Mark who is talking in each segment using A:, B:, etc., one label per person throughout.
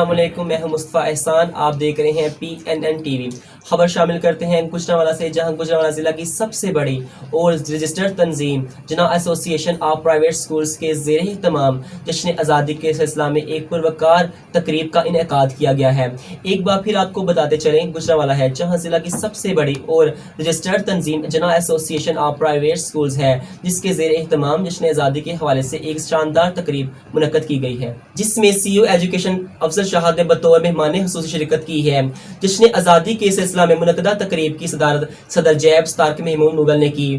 A: अस्सलामुअलैकुम, मैं हूं मुस्तफ़ा एहसान। आप देख रहे हैं PNN टीवी। खबर शामिल करते हैं गुजरांवाला से, जहां गुजरांवाला ज़िला की सबसे बड़ी और रजिस्टर्ड तंजीम जना एसोसिएशन ऑफ प्राइवेट स्कूल्स के ज़ेर एहतमाम जश्न आज़ादी के सिलसिला में एक पुरवकार तकरीब का इनेकाद किया गया है। एक बार फिर आपको बताते चलें, गुजरांवाला है जहाँ ज़िला की सबसे बड़ी और रजिस्टर्ड तंजीम जना एसोसिएशन ऑफ प्राइवेट स्कूल्स है, जिसके ज़ेर एहतमाम जश्न आज़ादी के हवाले से एक शानदार तकरीब मुनक्कद की गई है, जिसमें CEO एजुकेशन अफसर शाहद ने बतौर मेहमान हुसूसी शिरकत की है। जश्न आज़ादी के सिलसिला में मुनक्कदा तकरीब की सदारत सदर जैब तारिक महमूद मुगल ने की।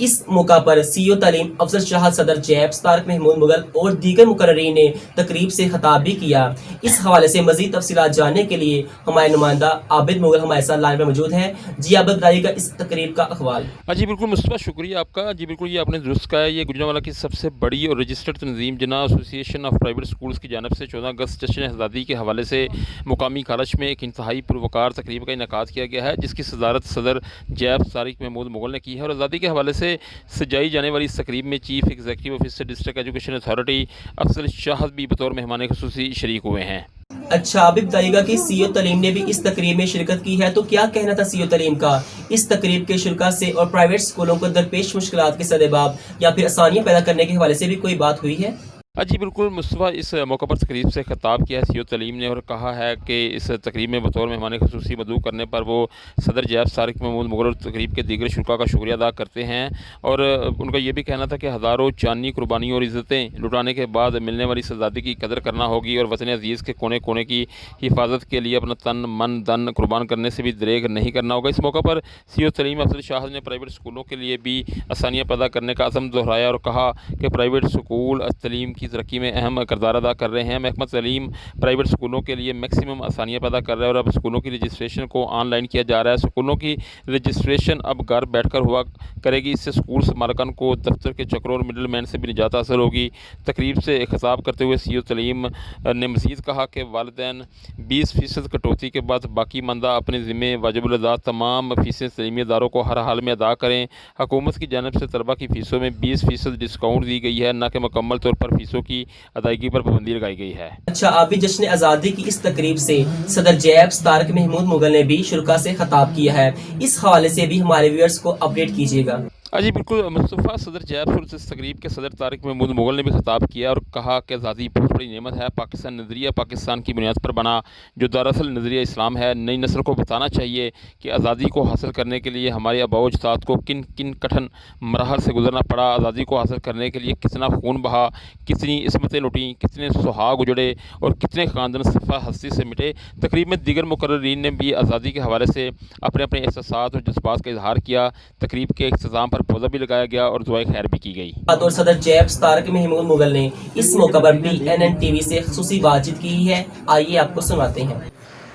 A: इस मौका पर CEO तालीम अफसर शाहद, सदर जैब तारिक महमूद मुगल और दीगर मुकर्ररीन ने तकरीब से खिताब भी किया। इस हवाले से मज़ीद तफसीलात जानने के लिए हमारे नुमाइंदा आबिद मुगल हमारे साथ लाइन पर मौजूद है। जी आबिद, बताइएगा इस तकरीब का अहवाल।
B: जी बिल्कुल मुस्तफ़ा, शुक्रिया आपका। जी बिल्कुल, ये आपने दुरुस्त कहा है। ये गुजरांवाला की सबसे बड़ी और रजिस्टर्ड तंजीम जना एसोसिएशन ऑफ प्राइवेट स्कूल्स की जानब से 14 अगस्त जश्न आज़ादी के हवाले से मुकामी कॉलेज में एक इंतहाई पुरवकार तकरीब का इनेकाद किया गया है, जिसकी सदारत सदर जैब तारिक महमूद मुगल ने की है। और आज़ादी के हवाले से सजाई जाने वाली इस तकरीब में chief executive officer district education authority अफसर शाहद भी बतौर मेहमान खुसूसी शरीक हुए हैं।
A: अच्छा, आप भी बताइएगा कि CEO तालीम ने भी इस तकरीब में शिरकत की है, तो क्या कहना था CEO तालीम का इस तकरीब के शुरा से, और प्राइवेट स्कूलों को दरपेश मुश्किलात के सदेबाब या फिर आसानियाँ पैदा करने के हवाले से भी कोई बात हुई है?
B: जी बिल्कुल मुस्तफ़ा, इस मौका पर तकरीब से खिताब किया है CEO तालीम ने और कहा है कि इस तकरीब में बतौर मेहमान खुसूसी मदऊ करने पर वो सदर जैब तारिक महमूद मुगल और तकरीब के दीगर शुरा का शुक्रिया अदा करते हैं। और उनका ये भी कहना था कि हज़ारों जानी कुर्बानियों और इज़्ज़तें लुटाने के बाद मिलने वाली इस आज़ादी की कदर करना होगी और वतन अज़ीज़ के कोने कोने की हिफाजत के लिए अपना तन मन धन कुर्बान करने से भी दरेग नहीं करना होगा। इस मौका पर CEO तालीम अफसर शाहद ने प्राइवेट स्कूलों के लिए भी आसानियाँ पैदा करने का अज़म दोहराया और कहा कि प्राइवेट स्कूल तलीम की तरक्की में अहम किरदार अदा कर रहे हैं। महकमा तालीम प्राइवेट स्कूलों के लिए मैक्सिमम आसानियाँ पैदा कर रहा है और अब स्कूलों की रजिस्ट्रेशन को ऑनलाइन किया जा रहा है। स्कूलों की रजिस्ट्रेशन अब घर बैठकर हुआ करेगी। इससे स्कूल मालिकान को दफ्तर के चक्रों और मिडल मैन से भी निजात हासिल होगी। तकरीब से खिताब करते हुए CEO तालीम ने मज़ीद कहा कि वालिदैन 20% कटौती के बाद बाकी मंदा अपने ज़िम्मे वाजिबुल अदा तमाम फ़ीसें तलीमी इदारों को हर हाल में अदा करें। हुकूमत की जानब से तलबा की फ़ीसों में 20% डिस्काउंट दी गई है, न कि मुकम्मल तौर पर फ़ीसों की अदायगी पर पाबंदी लगाई गई है।
A: अच्छा, आप भी जश्न आज़ादी की इस तकरीब से सदर जैब तारिक महमूद मुगल ने भी शुरा से खिताब किया है। इस हवाले से भी हमारे व्यूअर्स को अपडेट कीजिएगा।
B: जी बिल्कुल मुस्तफ़ा, सदर जैब इस तकरीब के सदर तारिक महमूद मुगल ने भी खिताब किया और कहा कि आज़ादी बहुत बड़ी नेमत है। पाकिस्तान नज़रिया पाकिस्तान की बुनियाद पर बना, जो दरअसल नज़रिया इस्लाम है। नई नस्ल को बताना चाहिए कि आज़ादी को हासिल करने के लिए हमारे आबाओ अजदाद को किन किन कठिन मराहल से गुजरना पड़ा। आज़ादी को हासिल करने के लिए कितना खून बहा, कितनी इस्मतें लुटी, कितने सुहाग उजड़े और कितने ख़ानदान सफ़ा हस्ती से मिटे। तकरीब में दीगर मुकर्ररीन ने भी आज़ादी के हवाले से अपने अपने एहसासात और जज्बात का इजहार किया। तकरीब के इख्तिताम पर पौधा भी लगाया गया और दुआए खैर भी की गई।
A: और सदर जैब तारिक महमूद मुगल ने इस मौका पर PNN टीवी से खुसूसी बातचीत की है। आइए आपको सुनाते हैं।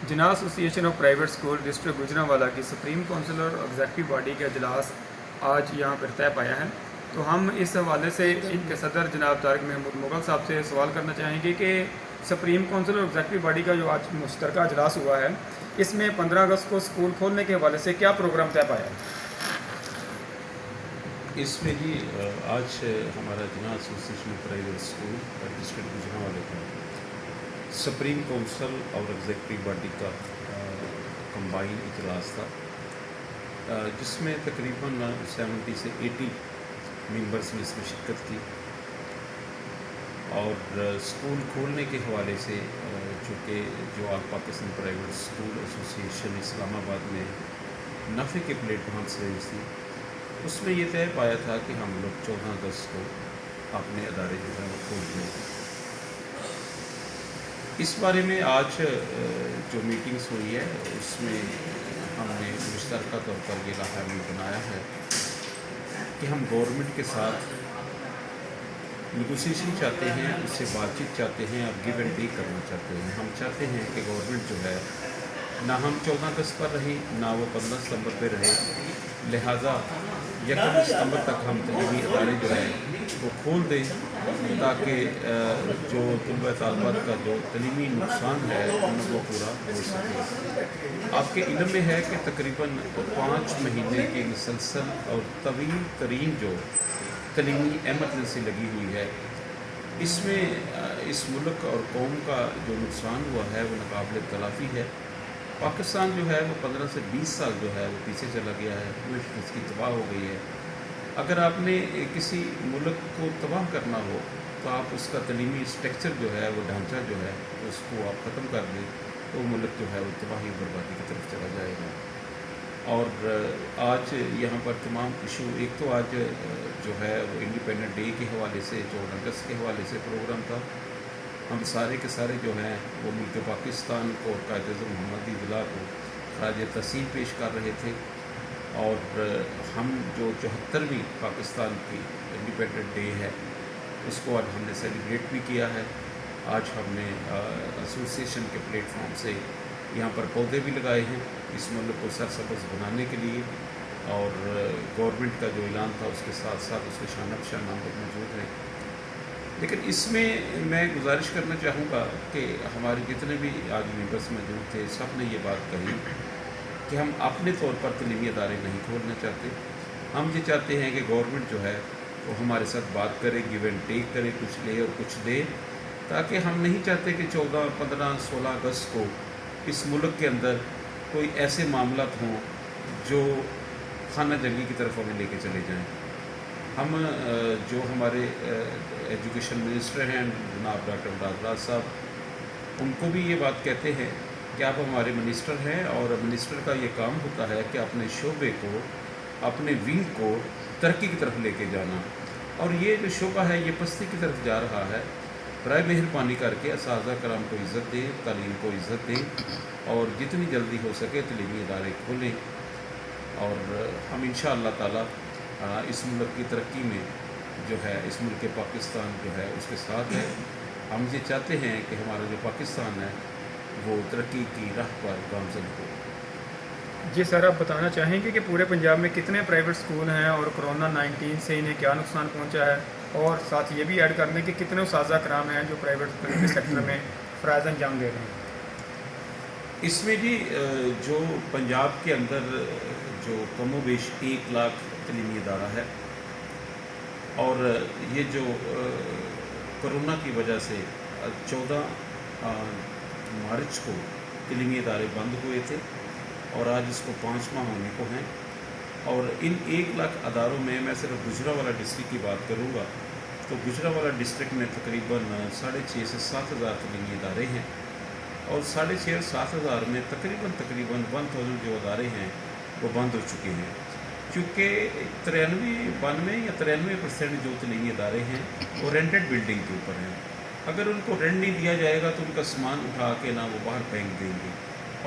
C: जना association of private school district Gujranwala की सुप्रीम काउंसिल और एग्जीक्यूटिव बॉडी का इजलास आज यहाँ पर तय पाया है। तो हम इस हवाले से इनके सदर जनाब तारिक महमूद मुगल साहब से सवाल करना चाहेंगे कि सुप्रीम काउंसिल और एग्जीक्यूटिव बॉडी का जो आज मुश्तरका इजलास हुआ है, इसमें 15 अगस्त को स्कूल खोलने के हवाले से क्या प्रोग्राम तय पाया है?
D: इसमें ही आज हमारा जना association of private school district Gujranwala का सुप्रीम काउंसिल और एग्जीक्यूटिव बॉडी का कंबाइन इजलास था, जिसमें तकरीबन 70 से 80 मेंबर्स ने इसमें शिरकत की। और स्कूल खोलने के हवाले से चूँकि जो all Pakistan private school association Islamabad में नफ़े के प्लेटफॉर्म से थी, उसमें ये तय पाया था कि हम लोग 14 अगस्त को अपने अदारे जो है वो खोल दें। इस बारे में आज जो मीटिंग्स हुई है, उसमें हमने मुश्तरका तौर पर ये लाहमी बनाया है कि हम गवर्नमेंट के साथ नेगोशिएशन चाहते हैं, उससे बातचीत चाहते हैं और गिव एंड टेक करना चाहते हैं। हम चाहते हैं कि गवर्नमेंट जो है ना हम 14 अगस्त पर रहें, ना वो 15 सितंबर पर रहे। लिहाजा 1 सितंबर तक हम तलीमी अदारे जो है वो खोल दें, ताकि जो तलबा तालबात का जो तलीमी नुकसान है वो पूरा हो सके। आपके इल्म में है कि तकरीबन 5 महीने की मुसलसल और तवील तरीन जो तलीमी एमरजेंसी लगी हुई है, इसमें इस मुल्क और कौम का जो नुकसान हुआ है वो नाकाबिल तलाफ़ी है। पाकिस्तान जो है वो 15 से 20 साल जो है वो पीछे चला गया है, पूरी उसकी तबाह हो गई है। अगर आपने किसी मुल्क को तबाह करना हो तो आप उसका तलीमी स्ट्रक्चर जो है वो ढांचा जो है उसको आप ख़त्म कर दें तो मुल्क जो है वो तबाही बर्बादी की तरफ चला जाएगा। और आज यहाँ पर तमाम इशू, एक तो आज जो है वो इंडिपेंडेंट डे के हवाले से 14 अगस्त के हवाले से प्रोग्राम था। हम सारे के सारे जो हैं वो मुल्क पाकिस्तान को और कायद-ए-आज़म मोहम्मद अब्दुल्ला को खराज तहसीन पेश कर रहे थे। और हम जो 74वीं पाकिस्तान की इंडिपेंडेंट डे है उसको आज हमने सेलिब्रेट भी किया है। आज हमने एसोसिएशन के प्लेटफॉर्म से यहाँ पर पौधे भी लगाए हैं इस मुल्क को सरसब्ज़ बनाने के लिए। और गवर्नमेंट का जो ऐलान था उसके साथ साथ उसके शान बशान नाम पर मौजूद हैं। लेकिन इसमें मैं गुजारिश करना चाहूँगा कि हमारे जितने भी आज मेंबर्स मौजूद थे सब ने ये बात कही कि हम अपने तौर पर तलीमी अदारे नहीं खोलना चाहते। हम ये चाहते हैं कि गवर्नमेंट जो है वो हमारे साथ बात करे, गिव एंड टेक करे, कुछ ले और कुछ दे, ताकि हम नहीं चाहते कि 14, 15, 16 अगस्त को इस मुल्क के अंदर कोई ऐसे मामलात हों जो खाना जंगी की तरफ हमें लेके चले जाएं। हम जो हमारे एजुकेशन मिनिस्टर हैं जनाब डॉक्टर मुराद साहब, उनको भी ये बात कहते हैं कि आप हमारे मिनिस्टर हैं और मिनिस्टर का ये काम होता है कि अपने शोबे को, अपने विंग को तरक्की की तरफ लेके जाना। और ये जो शोबा है ये पस्ती की तरफ जा रहा है। बराए मेहरबानी करके असातिज़ा कराम को इज़्ज़त दें, तालीम को इज़्ज़त दें और जितनी जल्दी हो सके तलीमी इदारे खोलें। और हम इंशाअल्लाह ताला इस मुल्क की तरक्की में जो है इस मुल्क के पाकिस्तान जो है उसके साथ है। हम ये चाहते हैं कि हमारा जो पाकिस्तान है वो तरक्की की राह पर गामज़न हो।
C: जी सर, आप बताना चाहेंगे कि पूरे पंजाब में कितने प्राइवेट स्कूल हैं और कोरोना 19 से इन्हें क्या नुकसान पहुंचा है, और साथ ये भी ऐड कर लें कि कितने उस्ताज़ा कराम हैं जो प्राइवेट के सेक्टर में फ़राइज़ अंजाम दे रहे हैं।
D: इसमें जी जो पंजाब के अंदर जो कमोबेश 1 लाख तलीमी इदारा है और ये जो कोरोना की वजह से 14 मार्च को तलीमी इदारे बंद हुए थे और आज इसको 5 माह होने को हैं। और इन 1 लाख अदारों में मैं सिर्फ गुजरांवाला डिस्ट्रिक्ट की बात करूँगा तो गुजरांवाला डिस्ट्रिक्ट में तकरीबन 6,500 से 7,000 तलीमी इदारे हैं और 6,500 और 7,000 में तकरीबन 1,000 जो अदारे हैं वो बंद हो चुके हैं, क्योंकि 92 या 93% जो तलीमी इदारे हैं वो रेंटेड बिल्डिंग के ऊपर हैं। अगर उनको रेंट नहीं दिया जाएगा तो उनका सामान उठा के ना वो बाहर फेंक देंगे।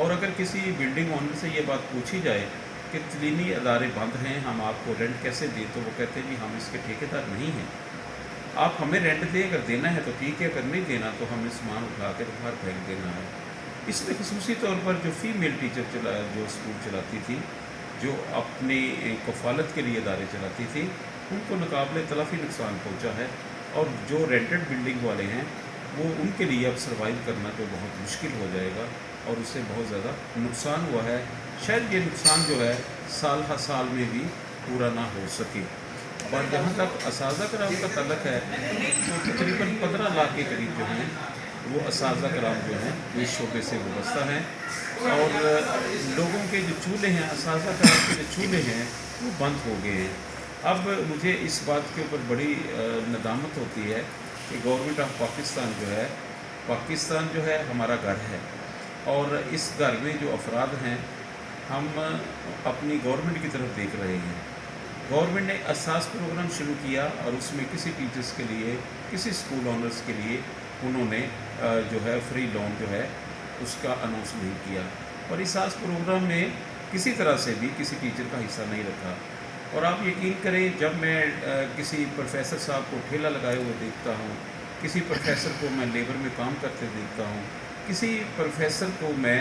D: और अगर किसी बिल्डिंग ओनर से ये बात पूछी जाए कि तलीमी अदारे बंद हैं, हम आपको रेंट कैसे दें, तो वो कहते हैं जी हम इसके ठेकेदार नहीं हैं, आप हमें रेंट दें, अगर देना है तो ठीक है, अगर नहीं देना तो हमें सामान उठा के बाहर फेंक देना है। इसमें खसूसी तौर पर जो फीमेल टीचर जो स्कूल चलाती थी, जो अपनी कफ़ालत के लिए इदारे चलाती थी, उनको नाकाबिल तलाफ़ी नुकसान पहुँचा है। और जो रेंटेड बिल्डिंग वाले हैं वो उनके लिए अब सर्वाइव करना तो बहुत मुश्किल हो जाएगा और उससे बहुत ज़्यादा नुकसान हुआ है। शायद ये नुकसान जो है साल हर साल में भी पूरा ना हो सके। और जहाँ तक असातिज़ा कराम का तल्लक है तो तकरीबन 15 लाख के करीब जो हैं वो असातिज़ा कराम जो हैं इस शोबे से वाबस्ता हैं। और लोगों के जो चूल्हे हैं, असातिज़ा कराम के जो चूल्हे हैं वो बंद हो गए हैं। अब मुझे इस बात के ऊपर बड़ी नदामत होती है कि गवर्नमेंट ऑफ पाकिस्तान जो है, पाकिस्तान जो है हमारा घर है और इस घर में जो अफराद हैं हम अपनी गवर्नमेंट की तरफ देख रहे हैं। गवर्नमेंट ने असास प्रोग्राम शुरू किया और उसमें किसी टीचर्स के लिए, किसी स्कूल ओनर्स के लिए उन्होंने जो है फ्री लोन जो है उसका अनाउंस नहीं किया और इस असास प्रोग्राम में किसी तरह से भी किसी टीचर का हिस्सा नहीं रखा। और आप यकीन करें, जब मैं किसी प्रोफेसर साहब को ठेला लगाए हुए देखता हूँ, किसी प्रोफेसर को मैं लेबर में काम करते देखता हूँ, किसी प्रोफेसर को मैं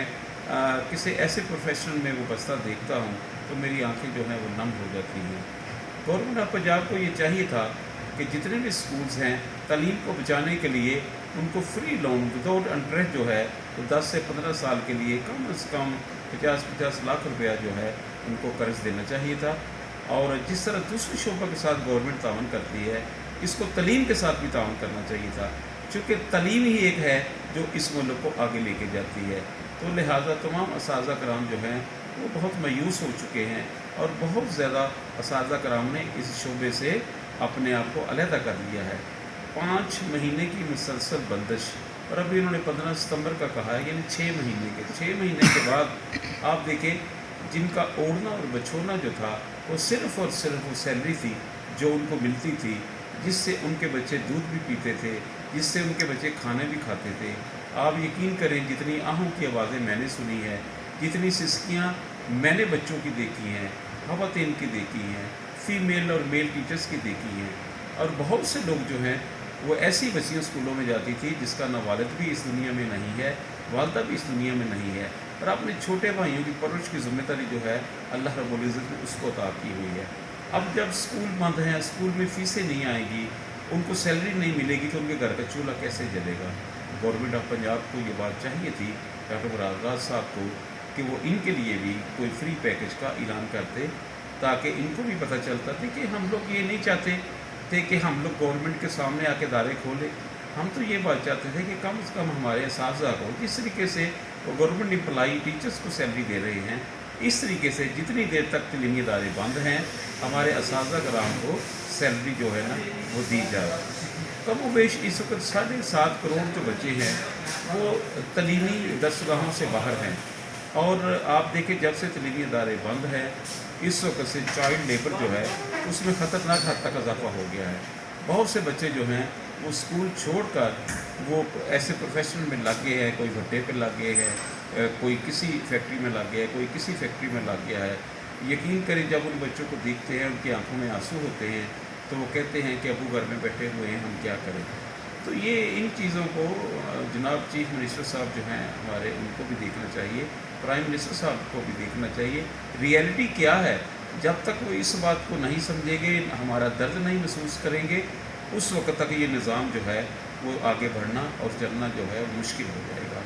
D: किसी ऐसे प्रोफेशन में वो बस्ता देखता हूँ तो मेरी आंखें जो हैं वो नम हो जाती हैं। गवर्नमेंट ऑफ पंजाब को ये चाहिए था कि जितने भी स्कूल्स हैं तालीम को बचाने के लिए उनको फ्री लोन विदाउट इंटरेस्ट जो है तो 10 से 15 साल के लिए कम से कम 50-50 लाख रुपया जो है उनको कर्ज देना चाहिए था। और जिस तरह दूसरे शोबों के साथ गवर्नमेंट तावन करती है اس کو تعلیم کے ساتھ بھی تعاون کرنا چاہیے تھا، چونکہ تعلیم ہی ایک ہے جو اس ملک کو آگے لے کے جاتی ہے۔ تو لہٰذا تمام اساتذہ کرام جو ہیں وہ بہت مایوس ہو چکے ہیں، اور بہت زیادہ اساتذہ کرام نے اس شعبے سے اپنے آپ کو علیحدہ کر لیا ہے۔ 5 مہینے کی مسلسل بندش، اور ابھی انہوں نے 15 ستمبر کا کہا ہے، یعنی 6 مہینے کے بعد آپ دیکھیں جن کا اوڑھنا اور بچھونا جو تھا وہ صرف اور صرف وہ سیلری تھی جو ان کو ملتی تھی، جس سے ان کے بچے دودھ بھی پیتے تھے، جس سے ان کے بچے کھانے بھی کھاتے تھے۔ آپ یقین کریں جتنی آہوں کی آوازیں میں نے سنی ہے، جتنی سسکیاں میں نے بچوں کی دیکھی ہیں، خواتین کی دیکھی ہیں، فیمیل اور میل ٹیچرز کی دیکھی ہیں، اور بہت سے لوگ جو ہیں وہ ایسی بچیاں اسکولوں میں جاتی تھی جس کا نہ والد بھی اس دنیا میں نہیں ہے، والدہ بھی اس دنیا میں نہیں ہے، اور اپنے چھوٹے بھائیوں کی پرورش کی ذمہ داری جو ہے اللہ رب العزت نے اس کو عطا کی ہوئی ہے۔ اب جب اسکول بند ہیں، اسکول میں فیسیں نہیں آئیں گی، ان کو سیلری نہیں ملے گی، تو ان کے گھر کا چولہا کیسے جلے گا؟ گورنمنٹ آف پنجاب کو یہ بات چاہیے تھی ڈاکٹر مراد راز صاحب کو کہ وہ ان کے لیے بھی کوئی فری پیکج کا اعلان کرتے، تاکہ ان کو بھی پتہ چلتا تھا کہ ہم لوگ یہ نہیں چاہتے تھے کہ ہم لوگ گورنمنٹ کے سامنے آ کے ادارے کھولیں، ہم تو یہ بات چاہتے تھے کہ کم از کم ہمارے اساتذہ کو جس طریقے سے وہ گورنمنٹ امپلائی ٹیچرز کو سیلری دے رہے ہیں، اس طریقے سے جتنی دیر تک تعلیمی ادارے بند ہیں ہمارے اساتذہ کرام کو سیلری جو ہے نا وہ دی جا رہی ہے۔ کم و بیش اس وقت 7.5 کروڑ جو بچے ہیں وہ تعلیمی درسگاہوں سے باہر ہیں، اور آپ دیکھیں جب سے تعلیمی ادارے بند ہیں اس وقت سے چائلڈ لیبر جو ہے اس میں خطرناک حد تک اضافہ ہو گیا ہے۔ بہت سے بچے جو ہیں وہ اسکول چھوڑ کر وہ ایسے پروفیشن میں لگ گئے ہیں، کوئی بھٹے پہ لگ گئے ہیں، کوئی کسی فیکٹری میں لگ گیا ہے، کوئی کسی فیکٹری میں لگ گیا ہے۔ یقین کریں جب ان بچوں کو دیکھتے ہیں ان کی آنکھوں میں آنسو ہوتے ہیں تو وہ کہتے ہیں کہ ابو گھر میں بیٹھے ہوئے ہیں، ہم کیا کریں؟ تو یہ ان چیزوں کو جناب چیف منسٹر صاحب جو ہیں ہمارے، ان کو بھی دیکھنا چاہیے، پرائم منسٹر صاحب کو بھی دیکھنا چاہیے ریئلٹی کیا ہے۔ جب تک وہ اس بات کو نہیں سمجھیں گے، ہمارا درد نہیں محسوس کریں گے، اس وقت تک یہ نظام جو ہے وہ آگے بڑھنا اور چلنا جو ہے مشکل ہو جائے گا۔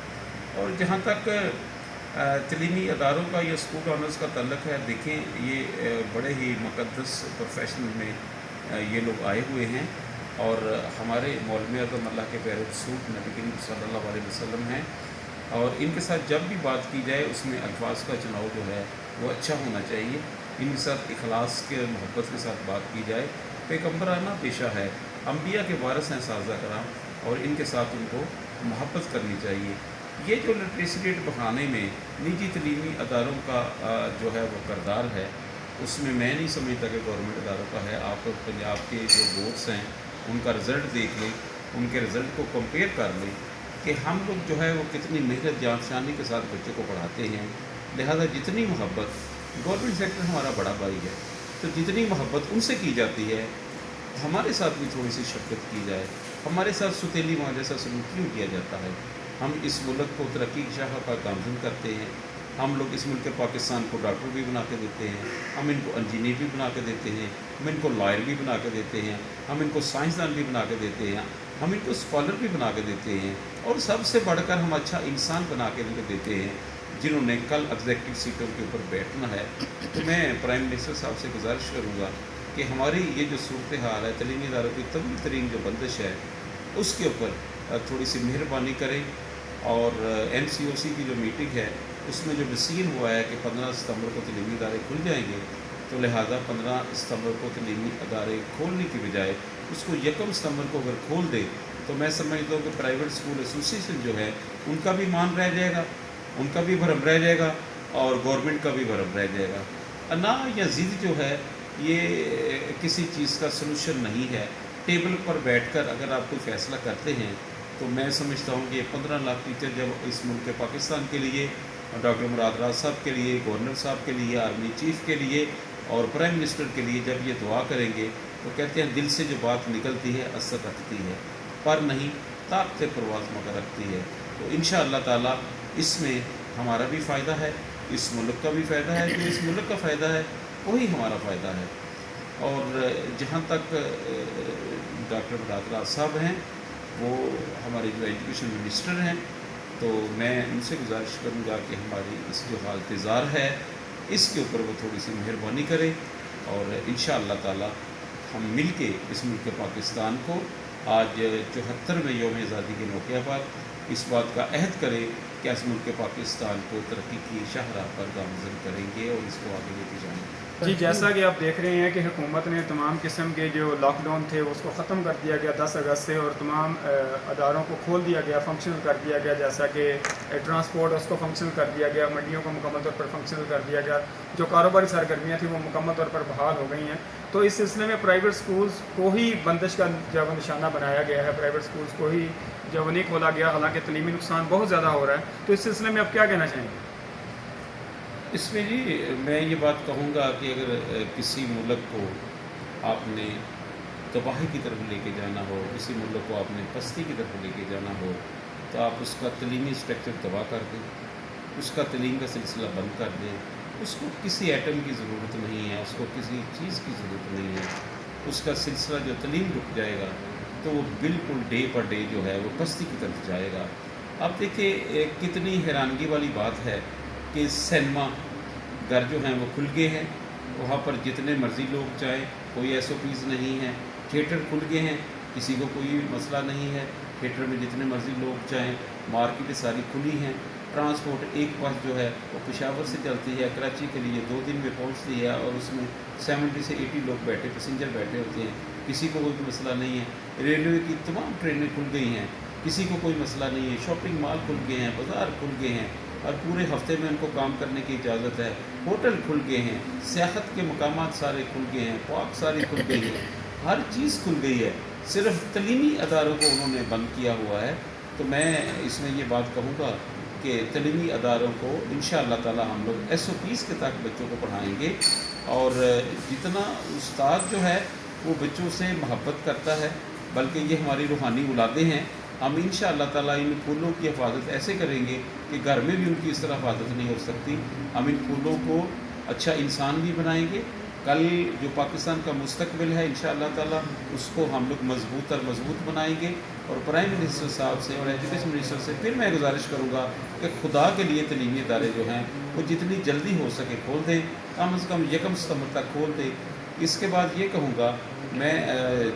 D: اور جہاں تک تعلیمی اداروں کا یا اسکول آنرز کا تعلق ہے، دیکھیں یہ بڑے ہی مقدس پروفیشن میں یہ لوگ آئے ہوئے ہیں، اور ہمارے مولوی اعظم اللہ کے پیارے رسول نبی کریم صلی اللہ علیہ وسلم ہیں، اور ان کے ساتھ جب بھی بات کی جائے اس میں الفاظ کا چناؤ جو ہے وہ اچھا ہونا چاہیے، ان کے ساتھ اخلاص کے محبت کے ساتھ بات کی جائے۔ پیغمبرانہ پیشہ ہے، انبیاء کے وارث ہیں اساتذہ کرام، اور ان کے ساتھ ان کو محبت کرنی چاہیے۔ یہ جو لٹریسی ریٹ بڑھانے میں نجی تعلیمی اداروں کا جو ہے وہ کردار ہے، اس میں نہیں سمجھتا کہ گورنمنٹ اداروں کا ہے۔ آپ پنجاب کے جو بورڈس ہیں ان کا رزلٹ دیکھ لیں، ان کے رزلٹ کو کمپیئر کر لیں کہ ہم لوگ جو ہے وہ کتنی محنت جانفشانی کے ساتھ بچوں کو پڑھاتے ہیں۔ لہذا جتنی محبت، گورنمنٹ سیکٹر ہمارا بڑا بھائی ہے، تو جتنی محبت ان سے کی جاتی ہے ہمارے ساتھ بھی تھوڑی سی شفقت کی جائے، ہمارے ساتھ ستیلی ماں جیسا سلوک کیوں کیا جاتا ہے؟ ہم اس ملک کو ترقی کی شاخ پر گامزن کرتے ہیں، ہم لوگ اس ملک پاکستان کو ڈاکٹر بھی بنا کے دیتے ہیں، ہم ان کو انجینئر بھی بنا کے دیتے ہیں، ہم ان کو لائر بھی بنا کے دیتے ہیں، ہم ان کو سائنسدان بھی بنا کے دیتے ہیں، ہم ان کو اسکالر بھی بنا کے دیتے ہیں، اور سب سے بڑھ کر ہم اچھا انسان بنا کے ان کو دیتے ہیں جنہوں نے کل ایگزیکٹو سیٹوں کے اوپر بیٹھنا ہے۔ تو میں پرائم منسٹر صاحب سے گزارش کروں گا کہ ہماری یہ جو صورتحال ہے، تعلیمی اداروں کی طویل ترین جو بندش ہے اس کے اوپر تھوڑی سی مہربانی کریں، اور این سی او سی کی جو میٹنگ ہے اس میں جو ڈسیزن ہوا ہے کہ 15 ستمبر کو تعلیمی ادارے کھل جائیں گے، تو لہٰذا 15 ستمبر کو تعلیمی ادارے کھولنے کی بجائے اس کو 1 ستمبر کو اگر کھول دے تو میں سمجھتا ہوں کہ پرائیویٹ اسکول ایسوسیشن جو ہے ان کا بھی مان رہ جائے گا، ان کا بھی بھرم رہ جائے گا، اور گورنمنٹ کا بھی بھرم رہ جائے گا۔ انا یا ضد جو ہے یہ کسی چیز کا سلوشن نہیں ہے۔ ٹیبل پر بیٹھ کر اگر آپ کوئی فیصلہ کرتے ہیں تو میں سمجھتا ہوں کہ 15 لاکھ ٹیچر جب اس ملک پاکستان کے لیے، ڈاکٹر مراد راز صاحب کے لیے، گورنر صاحب کے لیے، آرمی چیف کے لیے اور پرائم منسٹر کے لیے جب یہ دعا کریں گے تو کہتے ہیں دل سے جو بات نکلتی ہے اثر رکھتی ہے، پر نہیں طاقت پرواز مگر رکھتی ہے۔ تو انشاءاللہ تعالیٰ اس میں ہمارا بھی فائدہ ہے، اس ملک کا بھی فائدہ ہے، جو اس ملک کا فائدہ ہے وہی ہمارا فائدہ ہے۔ اور جہاں تک ڈاکٹر مراد راز صاحب ہیں وہ ہمارے جو ایجوکیشن منسٹر ہیں، تو میں ان سے گزارش کروں گا کہ ہماری اس جو حالتزار ہے اس کے اوپر وہ تھوڑی سی مہربانی کریں، اور انشاءاللہ تعالیٰ हम मिल के इस मुल्क पाकिस्तान को आज 74वें यौम आज़ादी के मौके पर इस बात का अहद करें कि इस मुल्क पाकिस्तान को तरक्की की शाहराह पर गामज़न करेंगे और इसको आगे लेके जाएंगे।
C: जी, जैसा कि आप देख रहे हैं कि हुकूमत ने तमाम किस्म के जो लॉकडाउन थे उसको ख़त्म कर दिया गया 10 अगस्त से, और तमाम अदारों को खोल दिया गया, फंक्शनल कर दिया गया, जैसा कि ट्रांसपोर्ट उसको फंक्शनल कर दिया गया, मंडियों को मुकम्मल तौर पर फंक्शनल कर दिया गया, जो कारोबारी सरगर्मियाँ थी वो मुकम्मल तौर पर बहाल हो गई हैं। तो इस सिलसिले में प्राइवेट स्कूल्स को ही बंदिश का जो निशाना बनाया गया है, प्राइवेट स्कूल्स को ही जो नहीं खोला गया, हालांकि तलीमी नुकसान बहुत ज़्यादा हो रहा है। तो इस सिलसिले में आप क्या कहना चाहेंगे?
D: इसमें जी मैं ये बात कहूँगा कि अगर किसी मुल्क को आपने तबाही की तरफ लेके जाना हो, किसी मुल्क को आपने पस्ती की तरफ लेके जाना हो, तो आप उसका तलीमी स्ट्रक्चर तबाह कर दें, उसका तलीम का सिलसिला बंद कर दें, उसको किसी एटम की ज़रूरत नहीं है, उसको किसी चीज़ की ज़रूरत नहीं है, उसका सिलसिला जो तलीम रुक जाएगा तो वो बिल्कुल डे पर डे जो है वो पस्ती की तरफ जाएगा। अब देखिए कितनी हैरानगी वाली बात है कि सिनेमा घर जो हैं वो खुल गए हैं, वहाँ पर जितने मर्ज़ी लोग चाहें, कोई SOPs नहीं है। थिएटर खुल गए हैं, किसी को कोई मसला नहीं है, थिएटर में जितने मर्ज़ी लोग चाहें। मार्केटें सारी खुली हैं। ट्रांसपोर्ट एक बस जो है वो पेशावर से चलती है, कराची के लिए 2 दिन में पहुँचती है, और उसमें 70 से 80 लोग बैठे, पैसेंजर बैठे होते हैं, किसी को कोई मसला नहीं है। रेलवे की तमाम ट्रेनें खुल गई हैं, किसी को कोई मसला नहीं है। शॉपिंग मॉल खुल गए हैं, बाज़ार खुल गए हैं, और पूरे हफ्ते में उनको काम करने की इजाज़त है। होटल खुल गए हैं, सियाहत के मकामात सारे खुल गए हैं, पार्क सारी खुल गई है, हर चीज़ खुल गई है। सिर्फ तलीमी अदारों को उन्होंने बंद किया हुआ है। तो मैं इसमें ये बात कहूँगा कि तलीमी अदारों को इंशाअल्लाह ताला हम लोग SOPs के तहत बच्चों को पढ़ाएँगे, और जितना उस्ताद जो है वो बच्चों से मोहब्बत करता है, बल्कि ये हमारी रूहानी औलादें हैं। हम इंशाअल्लाह ताला इन फूलों की हिफाजत ऐसे करेंगे कि घर में भी उनकी इस तरह हिफाजत नहीं हो सकती। हम इन फूलों को अच्छा इंसान भी बनाएंगे। कल जो पाकिस्तान का मुस्तकबिल है इंशाअल्लाह ताला उसको हम लोग मजबूत और मजबूत बनाएंगे। और प्राइम मिनिस्टर साहब से और एजुकेशन मिनिस्टर से फिर मैं गुजारिश करूँगा कि खुदा के लिए तलीमी इदारे जो हैं वो जितनी जल्दी हो सके खोल दें, कम से कम 1 सितंबर तक खोल दें। इसके बाद ये कहूँगा मैं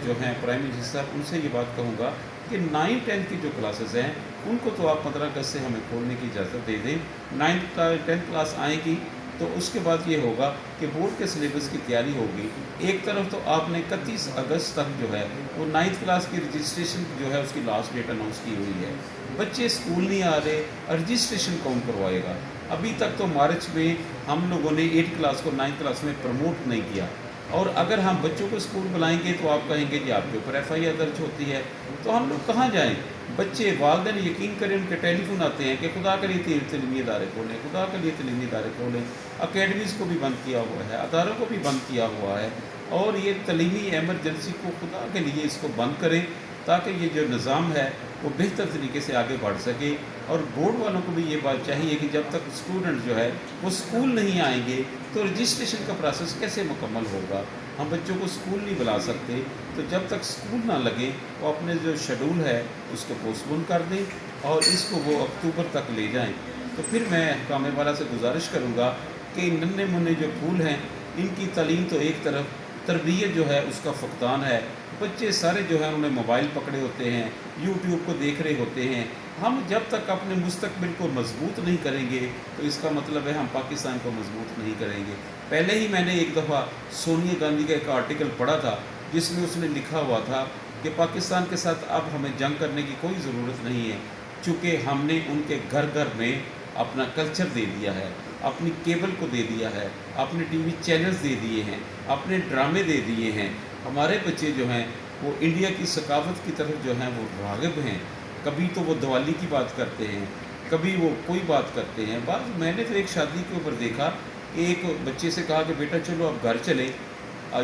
D: जो हैं प्राइम मिनिस्टर साहब उनसे ये बात कहूँगा कि 9th 10th की जो क्लासेस हैं उनको तो आप 15 अगस्त से हमें खोलने की इजाज़त दे दें। 9th 10th क्लास आएगी तो उसके बाद ये होगा कि बोर्ड के सिलेबस की तैयारी होगी। एक तरफ तो आपने 31 अगस्त तक जो है वो 9th क्लास की रजिस्ट्रेशन जो है उसकी लास्ट डेट अनाउंस की हुई है। बच्चे स्कूल नहीं आ रहे, रजिस्ट्रेशन कौन करवाएगा? अभी तक तो मार्च में हम लोगों ने 8th क्लास को 9th क्लास में प्रमोट नहीं किया, और अगर हम बच्चों को स्कूल बुलाएंगे तो आप कहेंगे कि आपके ऊपर FIR दर्ज होती है। तो हम लोग कहाँ जाएँ? बच्चे वालिदैन यकीन करें, उनके टेलीफोन आते हैं कि खुदा के लिए तलीमी इदारे खोलें, खुदा के लिए तलीमी इदारे खोलें। अकेडमीज़ को भी बंद किया हुआ है, अदारों को भी बंद किया हुआ है, और ये तलीमी एमरजेंसी को खुदा के लिए इसको बंद करें ताकि ये जो निज़ाम है वो बेहतर तरीके से आगे बढ़ सके। और बोर्ड वालों को भी ये बात चाहिए कि जब तक स्टूडेंट जो है वो स्कूल नहीं आएंगे तो रजिस्ट्रेशन का प्रोसेस कैसे मुकम्मल होगा? हम बच्चों को स्कूल नहीं बुला सकते, तो जब तक स्कूल ना लगे वो अपने जो शेड्यूल है उसको पोस्टपोन कर दें और इसको वो अक्टूबर तक ले जाएं। तो फिर मैं कामे वाला से गुजारिश करूँगा कि नन्हे मुन्ने जो फूल हैं इनकी तालीम तो एक तरफ, तरबियत जो है उसका फुकदान है। बच्चे सारे जो है उन्हें मोबाइल पकड़े होते हैं, यूट्यूब को देख रहे होते हैं। हम जब तक अपने मुस्तकबिल को मजबूत नहीं करेंगे तो इसका मतलब है हम पाकिस्तान को मजबूत नहीं करेंगे। पहले ही मैंने एक दफ़ा सोनिया गांधी का एक आर्टिकल पढ़ा था जिसमें उसने लिखा हुआ था कि पाकिस्तान के साथ अब हमें जंग करने की कोई ज़रूरत नहीं है, चूँकि हमने उनके घर घर में अपना कल्चर दे दिया है, अपनी केबल को दे दिया है, अपने TV चैनल्स दे दिए हैं, अपने ड्रामे दे दिए हैं। हमारे बच्चे जो हैं वो इंडिया की सकाफत की तरफ जो हैं वो राग़िब हैं। कभी तो वो दिवाली की बात करते हैं, कभी वो कोई बात करते हैं। बात मैंने तो एक शादी के ऊपर देखा कि एक बच्चे से कहा कि बेटा चलो अब घर चले,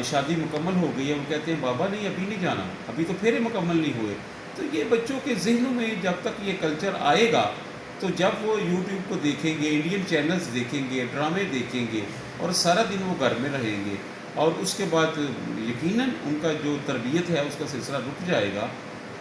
D: शादी मुकम्मल हो गई है। वो कहते हैं बाबा नहीं अभी नहीं जाना, अभी तो फेरे मुकम्मल नहीं हुए। तो ये बच्चों के जहनों में जब तक ये कल्चर आएगा तो जब वो यूट्यूब को देखेंगे, इंडियन चैनल्स देखेंगे, ड्रामे देखेंगे और सारा दिन वो घर में रहेंगे, और उसके बाद यकीनन उनका जो तरबियत है उसका सिलसिला रुक जाएगा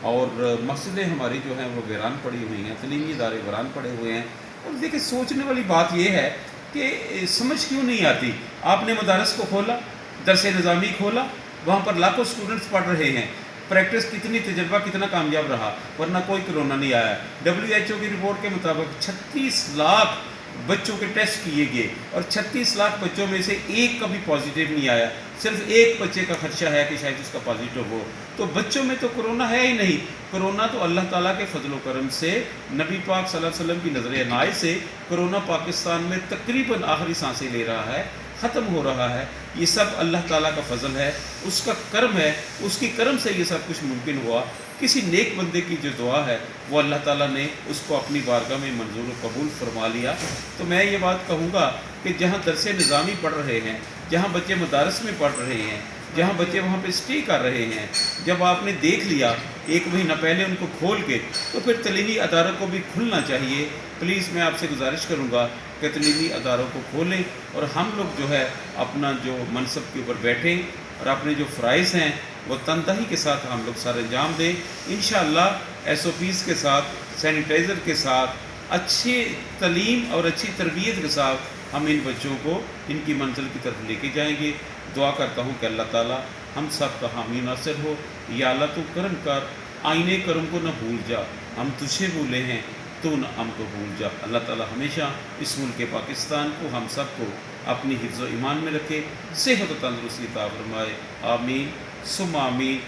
D: और मस्जिदें हमारी जो हैं वो वीरान पड़ी हुई हैं, तलीमी इदारे वीरान पड़े हुए हैं। और देखिए सोचने वाली बात यह है कि समझ क्यों नहीं आती? आपने मदारस को खोला, दरस निज़ामी खोला, वहाँ पर लाखों स्टूडेंट्स पढ़ रहे हैं, प्रैक्टिस कितनी, तजर्बा कितना कामयाब रहा, वरना कोई कोरोना नहीं आया। WHO की रिपोर्ट के मुताबिक 36 लाख बच्चों के टेस्ट किए गए और 36 लाख बच्चों में से एक का भी पॉजिटिव नहीं आया। सिर्फ एक बच्चे का खदशा है कि शायद उसका पॉजिटिव हो। तो बच्चों में तो कोरोना है ही नहीं। कोरोना तो अल्लाह ताला के फजल करम से, नबी पाक सल्लल्लाहु अलैहि वसल्लम की नज़र इनायत से कोरोना पाकिस्तान में तकरीबन आखिरी सांसें ले रहा है, ख़त्म हो रहा है। ये सब अल्लाह ताला का फजल है, उसका करम है, उसकी करम से ये सब कुछ मुमकिन हुआ। किसी नेक बंदे की जो दुआ है वो अल्लाह ताला ने उसको अपनी बारगाह में मंजूर व कबूल फरमा लिया। तो मैं ये बात कहूँगा कि जहाँ दरस निज़ामी पढ़ रहे हैं, जहाँ बच्चे मदारस में पढ़ रहे हैं, जहाँ बच्चे वहाँ पे स्टे कर रहे हैं, जब आपने देख लिया 1 महीना पहले उनको खोल के, तो फिर तलीमी अदारों को भी खुलना चाहिए। प्लीज़ मैं आपसे गुजारिश करूँगा कि तलीमी अदारों को खोलें और हम लोग जो है अपना जो मनसब के ऊपर बैठें और अपने जो फ़राइज़ हैं वो तनदही के साथ हम लोग सर अंजाम दें। इंशाअल्लाह SOPs के साथ, सैनिटाइज़र के साथ, अच्छी तलीम और अच्छी तरबियत के साथ हम इन बच्चों को इनकी मंजिल की तरफ लेके जाएंगे। दुआ करता हूँ कि अल्लाह ताला हम सब का हामी नासिर हो। या अल्लाह तू करम कर, आईने करम को न भूल जा, हम तुझे भूले हैं तो न हमको भूल जा। अल्लाह ताला हमेशा इस मुल्क पाकिस्तान को, हम सब को अपनी हिफ्ज़ व ईमान में रखे, सेहत व तंदरुस्ती अता फरमाए। आमीन सुम्मा आमीन।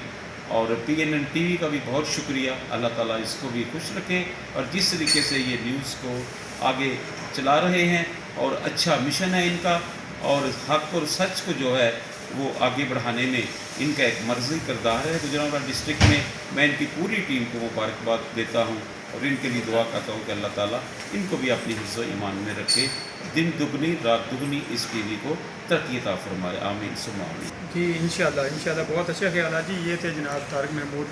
D: और PNN TV का भी बहुत शुक्रिया, अल्लाह ताला इसको भी खुश रखे और जिस तरीके से ये न्यूज़ को आगे चला रहे हैं और अच्छा मिशन है इनका, और हक़ और सच को जो है वो आगे बढ़ाने में इनका एक मर्जी किरदार है गुजरांवाला डिस्ट्रिक्ट में। मैं इनकी पूरी टीम को मुबारकबाद देता हूँ और इनके लिए दुआ करता हूँ कि अल्लाह ताला इनको भी अपनी हिफ्ज़ व ईमान में रखे, दिन दुगनी रात दुगनी इस TV को तरक्की अता फरमाए। आमीन सुम्मा आमीन।
C: जी इंशाअल्लाह बहुत अच्छा ख्याल है जी। ये थे जनाब तारिक महमूद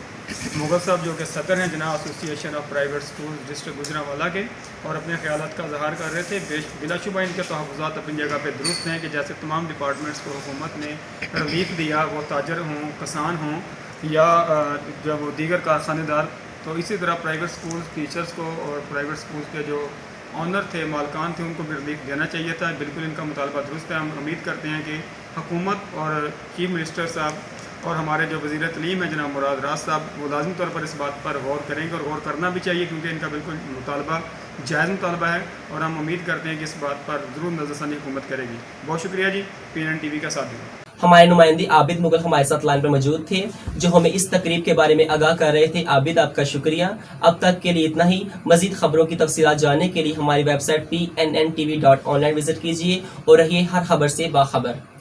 C: मुग़ल साहब, जो कि सदर हैं जनाब association of private school district Gujranwala के, और अपने ख्यालात का इज़हार कर रहे थे। बिलाशुबा इनके तहफ़्फ़ुज़ात अपनी जगह पे दुरुस्त हैं कि जैसे तमाम डिपार्टमेंट्स को हुकूमत ने रिलीफ दिया, वो ताजर हों, किसान हों या जब दीगर कारखानेदार, तो इसी तरह प्राइवेट स्कूल टीचर्स को और प्राइवेट स्कूल के जो ऑनर थे, मालकान थे, उनको भी रिलीफ देना चाहिए था। बिल्कुल इनका मुतालबा दुरुस्त है। हम उम्मीद करते हैं कि हुकूमत और चीफ मिनिस्टर साहब और हमारे जो वज़ीर तलीम है जनाब मुराद राज साहब, वो लाज़मी तौर पर इस बात पर गौर करेंगे और गौर करना भी चाहिए, क्योंकि इनका बिल्कुल मुतालबा जायज़ मुतालबा है और हम उम्मीद करते हैं कि इस बात पर ज़रूर नज़रसानी हुकूमत करेगी। बहुत शुक्रिया जी PNN TV का साथ दें।
A: हमारे नुमाइंदे आबिद मुगल हमारे साथ लाइन पर मौजूद थे, जो हमें इस तकरीब के बारे में आगाह कर रहे थे। आबिद, आपका शुक्रिया। अब तक के लिए इतना ही। मजीद खबरों की तफसीलात जानने के लिए हमारी वेबसाइट PNNTV.online विजिट कीजिए और रहिए हर खबर से बाखबर।